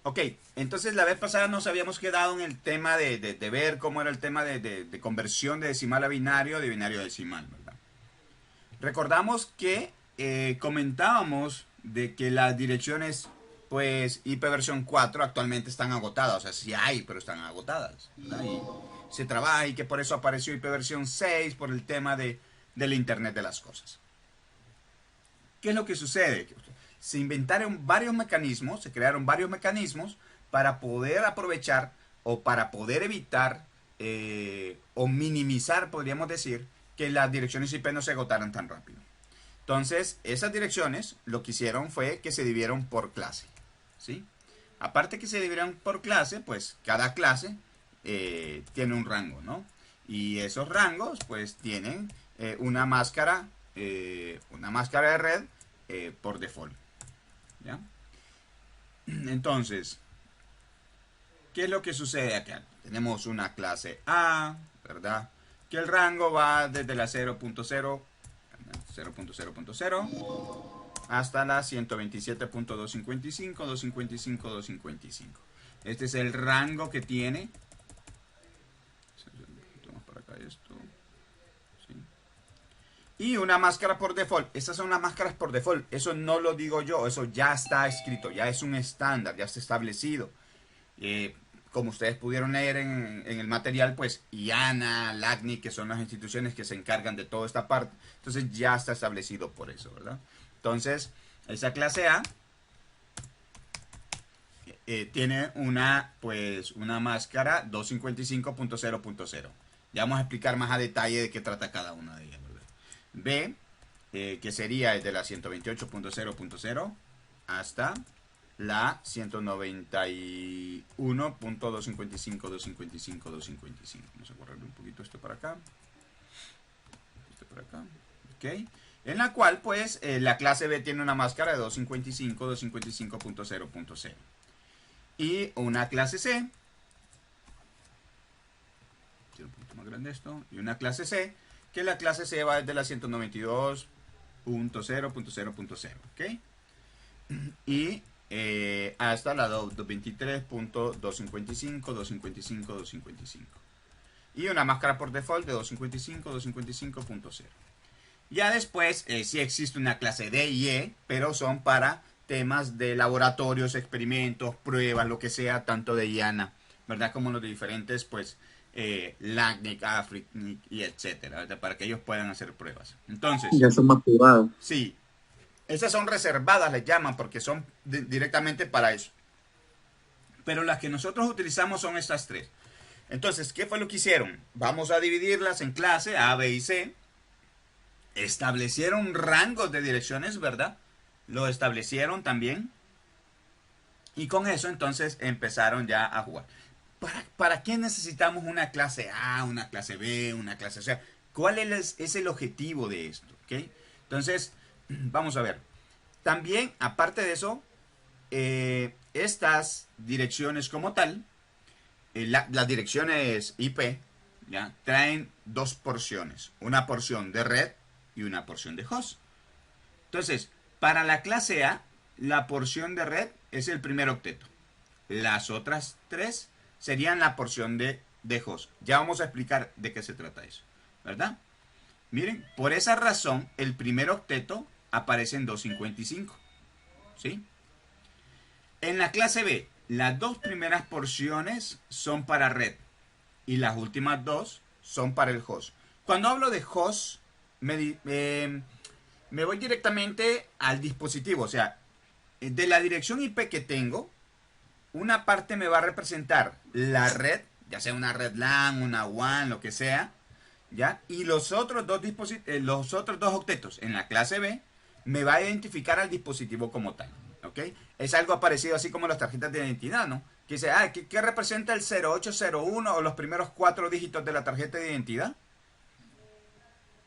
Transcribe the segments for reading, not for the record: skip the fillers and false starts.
Ok, entonces la vez pasada nos habíamos quedado en el tema de ver cómo era el tema de conversión de decimal a binario, de binario a decimal, ¿verdad? Recordamos que comentábamos de que las direcciones, pues, IP versión 4 actualmente están agotadas. O sea, sí hay, pero están agotadas, ¿verdad? Y se trabaja y que por eso apareció IP versión 6 por el tema del Internet de las cosas. ¿Qué es lo que sucede? Se inventaron varios mecanismos, se crearon varios mecanismos para poder aprovechar o para poder evitar o minimizar, podríamos decir, que las direcciones IP no se agotaran tan rápido. Entonces, esas direcciones lo que hicieron fue que se dividieron por clase. ¿Sí? Aparte que se dividieron por clase, pues cada clase tiene un rango, ¿no? Y esos rangos, pues tienen una máscara de red por default. ¿Ya? Entonces, ¿qué es lo que sucede acá? Tenemos una clase A, ¿verdad? Que el rango va desde la 0.0 hasta la 127.255, 255, 255. Este es el rango que tiene. Para acá esto. ¿Sí? Y una máscara por default. Estas son las máscaras por default. Eso no lo digo yo. Eso ya está escrito. Ya es un estándar. Ya está establecido. Como ustedes pudieron leer en el material, pues IANA, LACNIC, que son las instituciones que se encargan de toda esta parte. Entonces ya está establecido por eso, ¿verdad? Entonces, esa clase A tiene una máscara 255.0.0. Ya vamos a explicar más a detalle de qué trata cada una de ellas, ¿verdad? B, que sería desde la 128.0.0 hasta la 191.255.255.255. Vamos a correrle un poquito esto para acá. Esto para acá. Ok. En la cual, pues, la clase B tiene una máscara de 255, 255.0.0. Y una clase C. Quiero un poquito más grande esto. Y una clase C, que la clase C va desde la 192.0.0.0. ¿Ok? Y hasta la 223.255, 255, 255. Y una máscara por default de 255, 255.0. Ya después sí existe una clase D y E, pero son para temas de laboratorios, experimentos, pruebas, lo que sea, tanto de IANA, ¿verdad? Como los de diferentes, pues, LACNIC, AFRIC y etcétera, ¿verdad? Para que ellos puedan hacer pruebas. Entonces, Ya son más privados. sí, esas son reservadas, les llaman, porque son directamente para eso. Pero las que nosotros utilizamos son estas tres. Entonces, ¿qué fue lo que hicieron? Vamos a dividirlas en clase A, B y C. Establecieron rangos de direcciones, ¿verdad? Lo establecieron también. Y con eso entonces empezaron ya a jugar. ¿Para qué necesitamos una clase A, una clase B, una clase C? ¿Cuál es el objetivo de esto? ¿Okay? Entonces, vamos a ver. También, aparte de eso, estas direcciones como tal, las direcciones IP, ¿ya? Traen dos porciones. Una porción de red y una porción de host. Entonces, para la clase A, la porción de red es el primer octeto. Las otras tres serían la porción de host. Ya vamos a explicar de qué se trata eso, ¿verdad? Miren, por esa razón, el primer octeto aparece en 255, ¿sí? En la clase B, las dos primeras porciones son para red y las últimas dos son para el host. Cuando hablo de host, me voy directamente al dispositivo. O sea, de la dirección IP que tengo, una parte me va a representar la red, ya sea una red LAN, una WAN, lo que sea, ¿ya? Y los otros dos octetos en la clase B me va a identificar al dispositivo como tal, ¿ok? Es algo parecido así como las tarjetas de identidad, ¿no? Que dice, ¿qué representa el 0801 o los primeros cuatro dígitos de la tarjeta de identidad?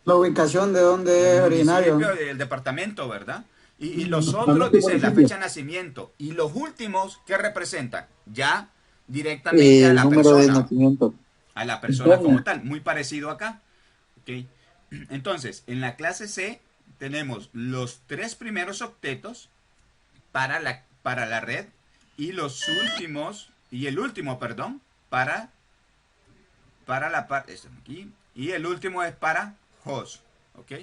La ubicación de dónde El es originario. municipio, el departamento, ¿verdad? Y los otros Departamento y dicen la municipio. fecha de nacimiento. Y los últimos, ¿qué representan? Ya directamente El número de nacimiento. a la persona como Doña. tal, muy parecido acá. ¿Ok? Entonces, en la clase C tenemos los tres primeros octetos para la red y los últimos, y el último, perdón, para la parte, aquí, y el último es para host, ¿ok?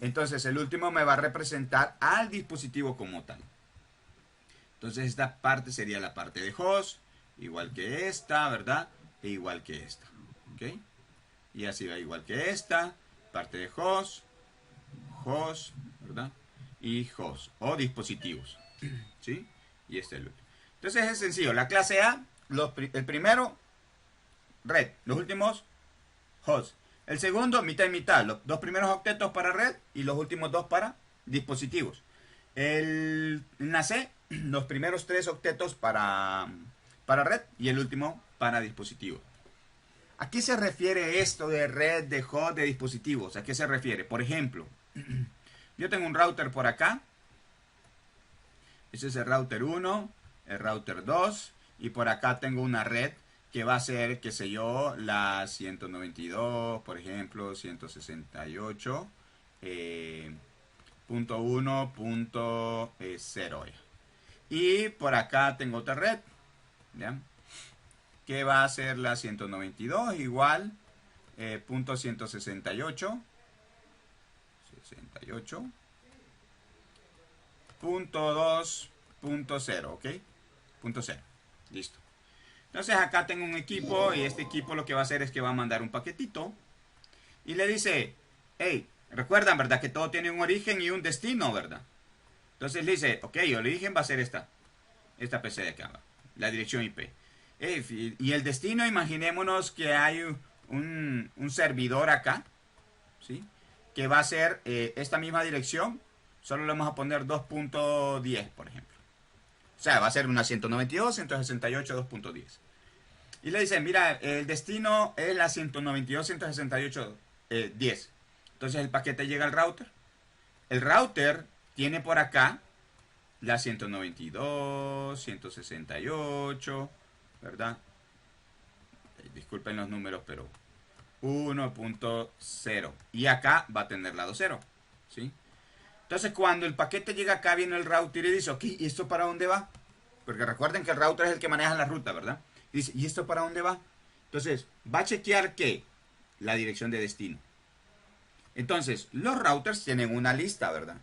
Entonces el último me va a representar al dispositivo como tal. Entonces esta parte sería la parte de host, igual que esta, ¿verdad? E igual que esta, ¿ok? Y así va, igual que esta, parte de host, ¿verdad? Y host, o dispositivos, ¿sí? Y este es el último. Entonces es sencillo, la clase A, el primero, red, los últimos, host. El segundo, mitad y mitad, los dos primeros octetos para red y los últimos dos para dispositivos. En la C, los primeros tres octetos para red y el último para dispositivos. ¿A qué se refiere esto de red, de host, de dispositivos? ¿A qué se refiere? Por ejemplo, yo tengo un router por acá. Ese es el router 1, el router 2 y por acá tengo una red que va a ser, qué sé yo, la 192, por ejemplo, 168.1.0. Y por acá tengo otra red, ¿ya? Que va a ser la 192 igual, punto 168, 68.2.0, ¿ok? Punto 0, listo. Entonces acá tengo un equipo y este equipo lo que va a hacer es que va a mandar un paquetito y le dice, hey, recuerdan, ¿verdad? Que todo tiene un origen y un destino, ¿verdad? Entonces le dice, ok, el origen va a ser esta PC de acá, la dirección IP. Y el destino, imaginémonos que hay un servidor acá, ¿sí? Que va a ser esta misma dirección, solo le vamos a poner 2.10, por ejemplo. O sea, va a ser una 192, 168, 2.10. Y le dicen, mira, el destino es la 192, 168, 10. Entonces el paquete llega al router. El router tiene por acá la 192, 168, ¿verdad? Disculpen los números, pero 1.0. Y acá va a tener lado 0, ¿sí? Entonces cuando el paquete llega acá, viene el router y dice, ok, ¿y esto para dónde va? Porque recuerden que el router es el que maneja la ruta, ¿verdad? Y dice, ¿y esto para dónde va? Entonces, va a chequear ¿qué? La dirección de destino. Entonces, los routers tienen una lista, ¿verdad?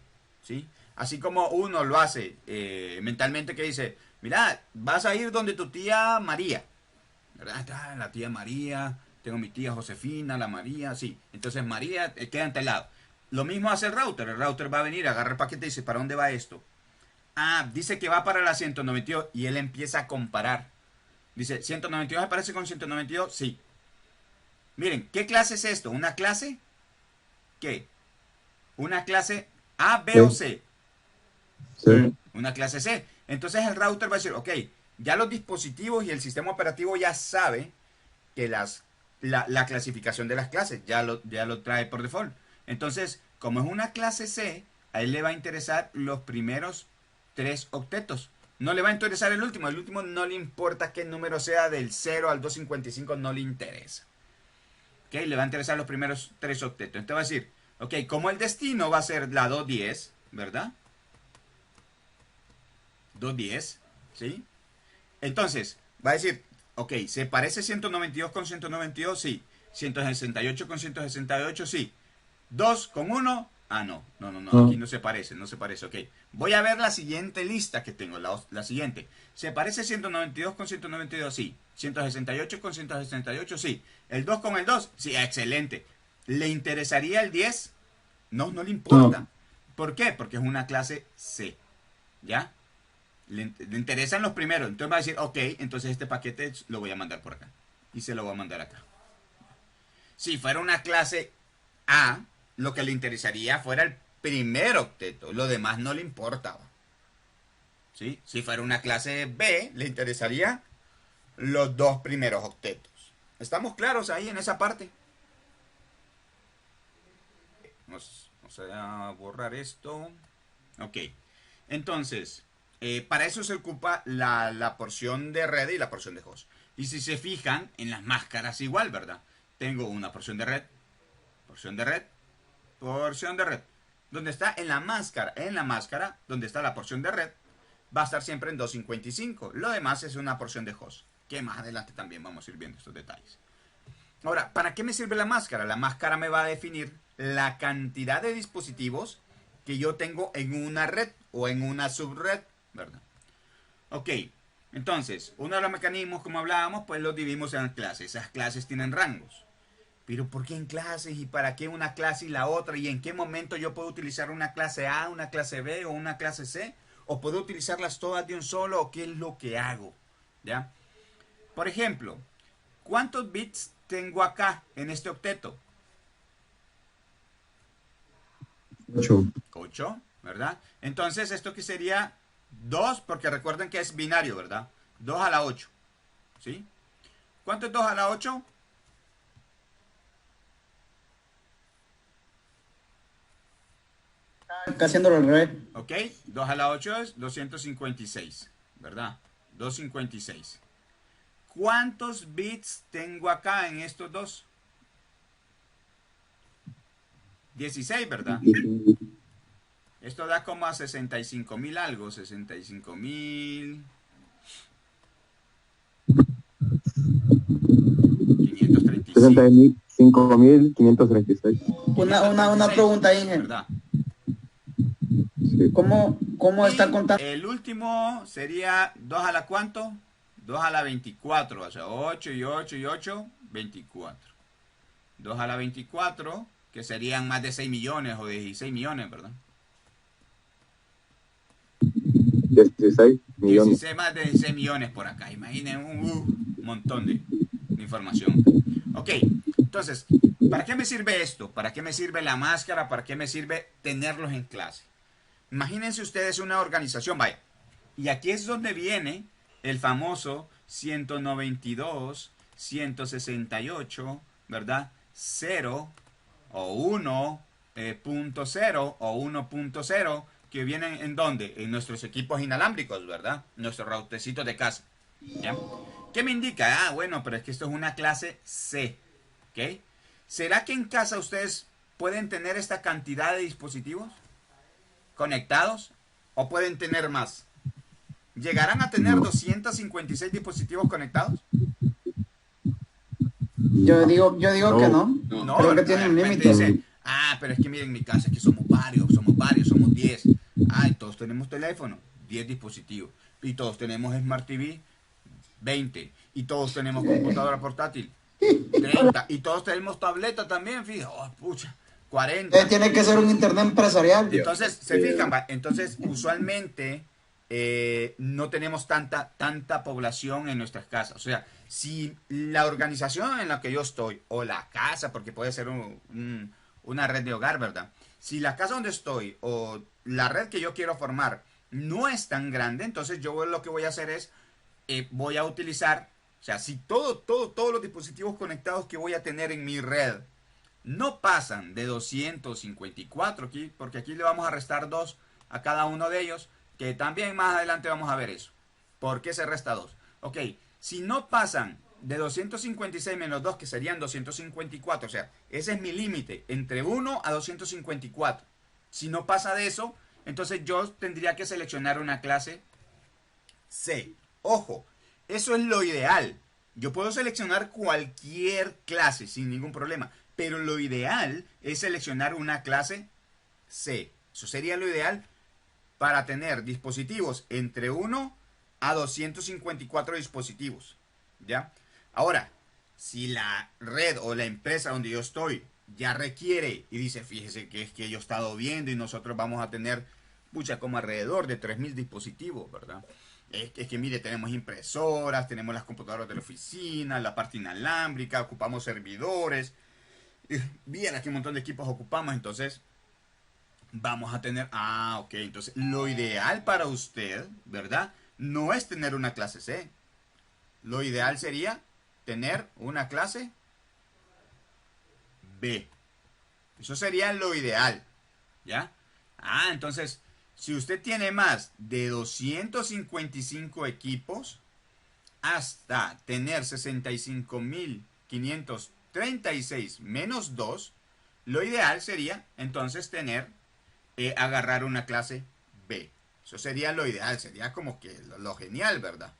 ¿Sí? Así como uno lo hace mentalmente que dice, mira, vas a ir donde tu tía María, ¿verdad? La tía María, tengo mi tía Josefina, la María, sí. Entonces María queda ante el lado. Lo mismo hace el router va a venir, agarra el paquete y dice, ¿para dónde va esto? Ah, dice que va para la 192 y él empieza a comparar. Dice, ¿192 se parece con 192? Sí. Miren, ¿qué clase es esto? ¿Una clase? ¿Qué? ¿Una clase A, B o C? Sí. Una clase C. Entonces el router va a decir, ok, ya los dispositivos y el sistema operativo ya sabe que la clasificación de las clases ya lo trae por default. Entonces, como es una clase C, a él le va a interesar los primeros 3 octetos. No le va a interesar el último no le importa qué número sea del 0 al 255, no le interesa. ¿Ok? Le va a interesar los primeros 3 octetos. Entonces va a decir, ok, como el destino va a ser la 210, ¿verdad? 210, ¿sí? Entonces, va a decir, ok, ¿se parece 192 con 192? Sí. 168 con 168, sí. 2 con 1, ah, no, aquí no se parece, ok. Voy a ver la siguiente lista que tengo, la siguiente. ¿Se parece 192 con 192? Sí. 168 con 168, sí. ¿El 2 con el 2? Sí, excelente. ¿Le interesaría el 10? No, no le importa. No. ¿Por qué? Porque es una clase C, ¿ya? Le interesan los primeros. Entonces va a decir, ok, entonces este paquete lo voy a mandar por acá. Y se lo voy a mandar acá. Si fuera una clase A, lo que le interesaría fuera el primer octeto. Lo demás no le importaba. ¿Sí? Si fuera una clase B, le interesaría los 2 primeros octetos. ¿Estamos claros ahí en esa parte? Vamos a borrar esto. Ok. Entonces, para eso se ocupa la porción de red y la porción de host. Y si se fijan, en las máscaras igual, ¿verdad? Tengo una porción de red, porción de red, porción de red. ¿Dónde está? En la máscara, donde está la porción de red, va a estar siempre en 255. Lo demás es una porción de host, que más adelante también vamos a ir viendo estos detalles. Ahora, ¿para qué me sirve la máscara? La máscara me va a definir la cantidad de dispositivos que yo tengo en una red o en una subred, ¿verdad? Ok, entonces, uno de los mecanismos, como hablábamos, pues los dividimos en clases. Esas clases tienen rangos. Pero ¿por qué en clases? ¿Y para qué una clase y la otra? ¿Y en qué momento yo puedo utilizar una clase A, una clase B o una clase C? ¿O puedo utilizarlas todas de un solo? ¿O qué es lo que hago? ¿Ya? Por ejemplo, ¿cuántos bits tengo acá en este octeto? 8. 8, ¿verdad? Entonces, ¿esto qué sería? 2, porque recuerden que es binario, ¿verdad? 2 a la 8, ¿sí? ¿Cuánto es 2 a la 8? Acá haciéndolo al revés. Ok, 2 a la 8 es 256, ¿verdad? 256. ¿Cuántos bits tengo acá en estos dos? 16, ¿verdad? Esto da como a 65.000 algo, 65.000... 535. 65.536. Una pregunta, Inge. ¿Verdad? Sí. ¿Cómo está contando? El último sería 2 a la ¿cuánto? 2 a la 24, o sea, 8 y 8 y 8, 24. 2 a la 24, que serían más de 6 millones o 16 millones, ¿verdad? 16 millones. 16, más de 16 millones por acá. Imaginen un montón de información. Ok, entonces, ¿para qué me sirve esto? ¿Para qué me sirve la máscara? ¿Para qué me sirve tenerlos en clase? Imagínense ustedes una organización, vaya. Y aquí es donde viene el famoso 192, 168, ¿verdad? 0 o 1.0 o 1.0, que vienen en dónde? En nuestros equipos inalámbricos, ¿verdad? Nuestros routecitos de casa. ¿Ya? ¿Qué me indica? Ah, bueno, pero es que esto es una clase C. ¿Ok? ¿Será que en casa ustedes pueden tener esta cantidad de dispositivos conectados? ¿O pueden tener más? ¿Llegarán a tener No. 256 dispositivos conectados? Yo digo que No. no. No, Creo que ¿verdad? tiene De un repente límite. dice, ah, pero es que miren, en mi casa es que somos varios, somos 10. Ah, y todos tenemos teléfono, 10 dispositivos. Y todos tenemos Smart TV, 20. Y todos tenemos computadora portátil, 30. Y todos tenemos tableta también, fíjate, oh, pucha, 40. Tiene que ser un internet empresarial. Entonces, se fijan, entonces usualmente no tenemos tanta población en nuestras casas. O sea, si la organización en la que yo estoy, o la casa, porque puede ser una red de hogar, ¿verdad? Si la casa donde estoy, o la red que yo quiero formar, no es tan grande, entonces yo lo que voy a hacer es, voy a utilizar, o sea, si todos los dispositivos conectados que voy a tener en mi red no pasan de 254 aquí, porque aquí le vamos a restar 2 a cada uno de ellos, que también más adelante vamos a ver eso. ¿Por qué se resta 2? Ok, si no pasan de 256 menos 2, que serían 254, o sea, ese es mi límite, entre 1 a 254. Si no pasa de eso, entonces yo tendría que seleccionar una clase C. Ojo, eso es lo ideal. Yo puedo seleccionar cualquier clase sin ningún problema, pero lo ideal es seleccionar una clase C. Eso sería lo ideal para tener dispositivos entre 1 a 254 dispositivos. ¿Ya? Ahora, si la red o la empresa donde yo estoy ya requiere y dice, fíjese que es que yo he estado viendo y nosotros vamos a tener, pucha, como alrededor de 3.000 dispositivos, ¿verdad? Es que mire, tenemos impresoras, tenemos las computadoras de la oficina, la parte inalámbrica, ocupamos servidores. Viera qué montón de equipos ocupamos, entonces vamos a tener... Ah, ok, entonces lo ideal para usted, ¿verdad? No es tener una clase C. Lo ideal sería tener una clase B. Eso sería lo ideal, ¿ya? Ah, entonces, si usted tiene más de 255 equipos, hasta tener 65.536 menos 2, lo ideal sería entonces tener, agarrar una clase B. Eso sería lo ideal, sería como que lo genial, ¿verdad?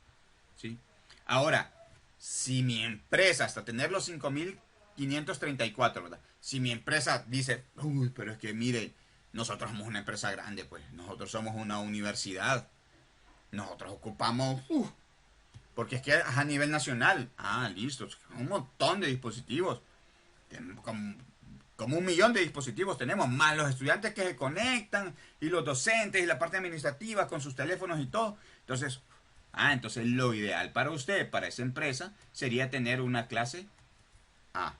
¿Sí? Ahora, si mi empresa, hasta tener los 5.534, ¿verdad? Si mi empresa dice, uy, pero es que mire, nosotros somos una empresa grande, pues, nosotros somos una universidad, nosotros ocupamos, porque es que es a nivel nacional, listo, un montón de dispositivos, tenemos como 1 millón de dispositivos tenemos, más los estudiantes que se conectan, y los docentes, y la parte administrativa con sus teléfonos y todo. Entonces lo ideal para usted, para esa empresa, sería tener una clase A.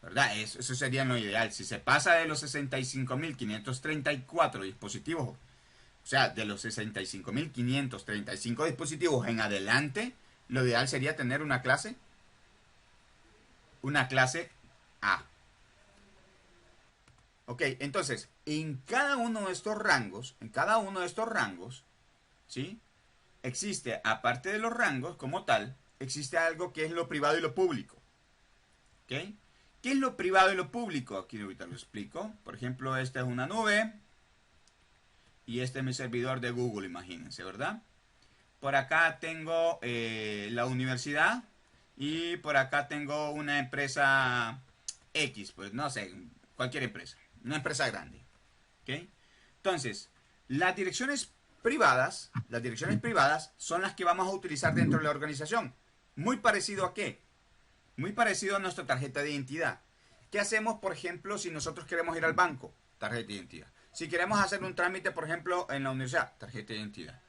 ¿Verdad? Eso sería lo ideal. Si se pasa de los 65.534 dispositivos, o sea, de los 65.535 dispositivos en adelante, lo ideal sería tener una clase A. Ok, entonces, en cada uno de estos rangos, ¿sí? Existe, aparte de los rangos como tal, existe algo que es lo privado y lo público. ¿Ok? ¿Qué es lo privado y lo público? Aquí ahorita lo explico. Por ejemplo, esta es una nube y este es mi servidor de Google, imagínense, ¿verdad? Por acá tengo la universidad y por acá tengo una empresa X, pues no sé, cualquier empresa, una empresa grande. ¿Ok? Entonces, las direcciones privadas son las que vamos a utilizar dentro de la organización. Muy parecido a qué? Muy parecido a nuestra tarjeta de identidad. ¿Qué hacemos, por ejemplo, si nosotros queremos ir al banco? Tarjeta de identidad. Si queremos hacer un trámite, por ejemplo, en la universidad, tarjeta de identidad.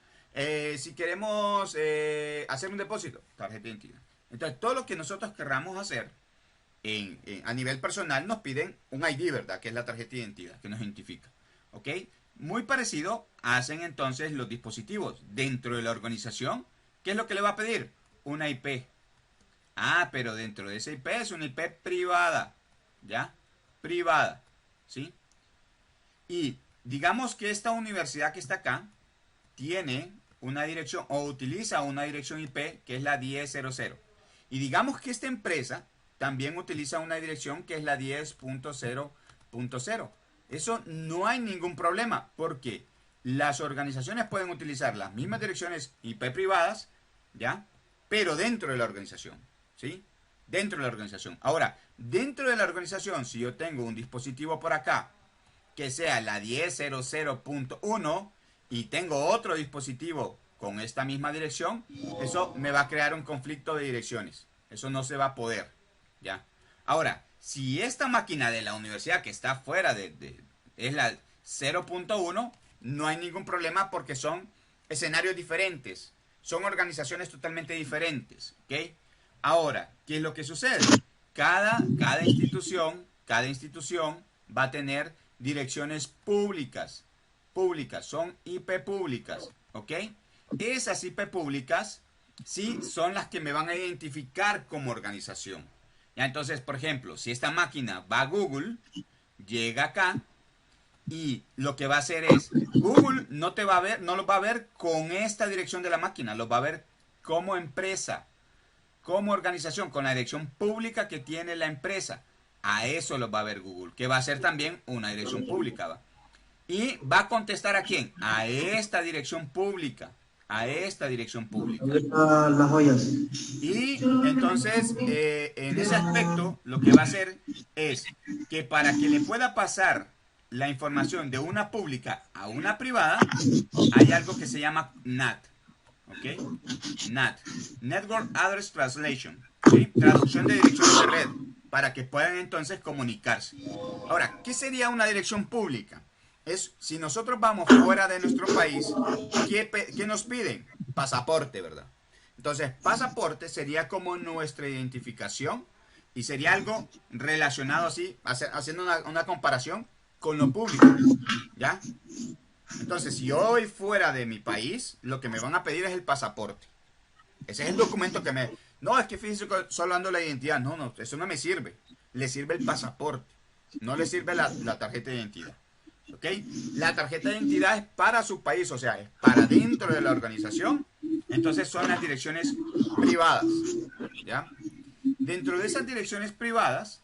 Si queremos hacer un depósito, tarjeta de identidad. Entonces, todo lo que nosotros querramos hacer a nivel personal nos piden un ID, ¿verdad? Que es la tarjeta de identidad, que nos identifica. ¿Ok? Muy parecido hacen entonces los dispositivos dentro de la organización. ¿Qué es lo que le va a pedir? Una IP. Pero dentro de esa IP es una IP privada. ¿Ya? Privada. ¿Sí? Y digamos que esta universidad que está acá tiene una dirección o utiliza una dirección IP que es la 10.00. Y digamos que esta empresa también utiliza una dirección que es la 10.0.0. Eso no hay ningún problema porque las organizaciones pueden utilizar las mismas direcciones IP privadas, ¿ya? Pero dentro de la organización, ¿sí? Dentro de la organización. Ahora, dentro de la organización, si yo tengo un dispositivo por acá que sea la 10.00.1 y tengo otro dispositivo con esta misma dirección, eso me va a crear un conflicto de direcciones. Eso no se va a poder, ¿ya? Ahora, si esta máquina de la universidad que está fuera es la 0.1, no hay ningún problema porque son escenarios diferentes, son organizaciones totalmente diferentes, ¿ok? Ahora, ¿qué es lo que sucede? Cada institución va a tener direcciones públicas, son IP públicas, ¿ok? Esas IP públicas sí son las que me van a identificar como organización. Ya, entonces, por ejemplo, si esta máquina va a Google, llega acá y lo que va a hacer es, Google no te va a ver, no lo va a ver con esta dirección de la máquina, lo va a ver como empresa, como organización, con la dirección pública que tiene la empresa. A eso lo va a ver Google, que va a ser también una dirección pública, ¿va? Y va a contestar ¿a quién? A esta dirección pública. A esta dirección pública. Las joyas. Y entonces, en ese aspecto, lo que va a hacer es que para que le pueda pasar la información de una pública a una privada, hay algo que se llama NAT. ¿Ok? NAT. Network Address Translation. ¿Sí? Traducción de direcciones de red. Para que puedan entonces comunicarse. Ahora, ¿qué sería una dirección pública? Es si nosotros vamos fuera de nuestro país, ¿qué nos piden? Pasaporte, ¿verdad? Entonces, pasaporte sería como nuestra identificación y sería algo relacionado así, haciendo una comparación con lo público, ¿ya? Entonces, si yo voy fuera de mi país, lo que me van a pedir es el pasaporte. Ese es el documento que me... No, es que fíjense que solo ando la identidad. No, eso no me sirve. Le sirve el pasaporte. No le sirve la tarjeta de identidad. ¿Ok? La tarjeta de identidad es para su país, o sea, es para dentro de la organización. Entonces son las direcciones privadas. ¿Ya? Dentro de esas direcciones privadas,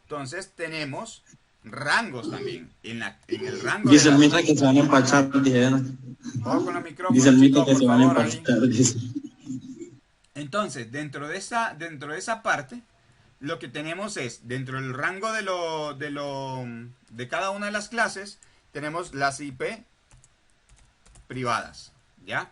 entonces tenemos rangos también. En el rango Dice de el Mitra que se van a empachar, dijeron. Ojo con los Dice micrófonos, el Mico chicos, que por se van a favor, ahí. impactar. Dice. Entonces, dentro de esa parte, lo que tenemos es, dentro del rango de cada una de las clases, tenemos las IP privadas, ¿ya?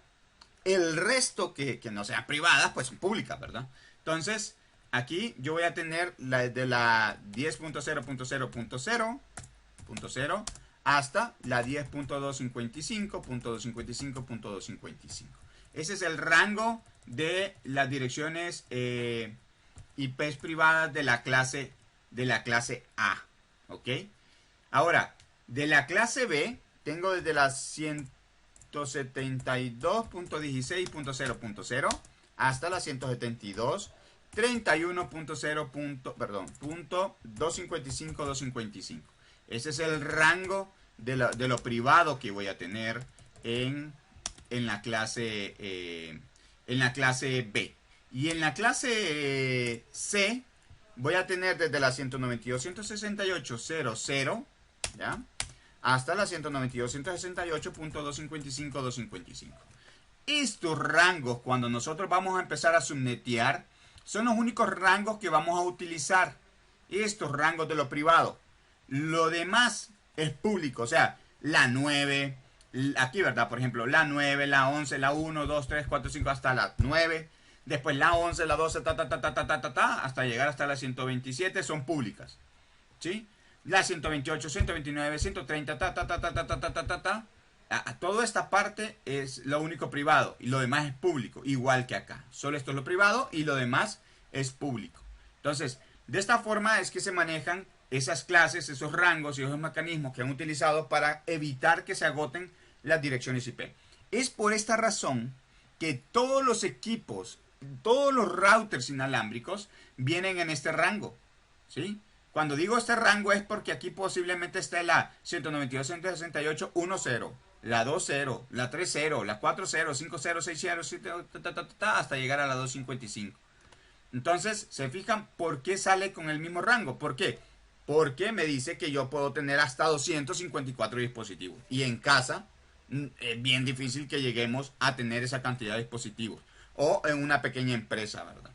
El resto que no sean privadas, pues son públicas, ¿verdad? Entonces, aquí yo voy a tener la de la 10.0.0.0.0 hasta la 10.255.255.255. Ese es el rango de las direcciones IPs privadas de la clase A, ¿ok? Ahora, de la clase B, tengo desde las 172.16.0.0 hasta la 172.31.0. Perdón, punto 255.255. Ese es el rango de lo privado que voy a tener en la clase B. Y en la clase C voy a tener desde la 192.168.00, ¿ya?, hasta la 192.168.255.255. Estos rangos, cuando nosotros vamos a empezar a subnetear, son los únicos rangos que vamos a utilizar. Estos rangos de lo privado. Lo demás es público. O sea, la 9, aquí, ¿verdad? Por ejemplo, la 9, la 11, la 1, 2, 3, 4, 5, hasta la 9. Después la 11, la 12, hasta llegar hasta la 127 son públicas. ¿Sí? La 128, 129, 130, toda esta parte es lo único privado y lo demás es público, igual que acá. Solo esto es lo privado y lo demás es público. Entonces, de esta forma es que se manejan esas clases, esos rangos y esos mecanismos que han utilizado para evitar que se agoten las direcciones IP. Es por esta razón que todos los equipos, todos los routers inalámbricos vienen en este rango, ¿sí? Cuando digo este rango es porque aquí posiblemente esté la 192.168.1.0, la 2.0, la 3.0, la 4.0, 5.0, 6.0, 7, hasta llegar a la 255. Entonces, ¿se fijan por qué sale con el mismo rango? ¿Por qué? Porque me dice que yo puedo tener hasta 254 dispositivos. Y en casa es bien difícil que lleguemos a tener esa cantidad de dispositivos. O en una pequeña empresa, ¿verdad?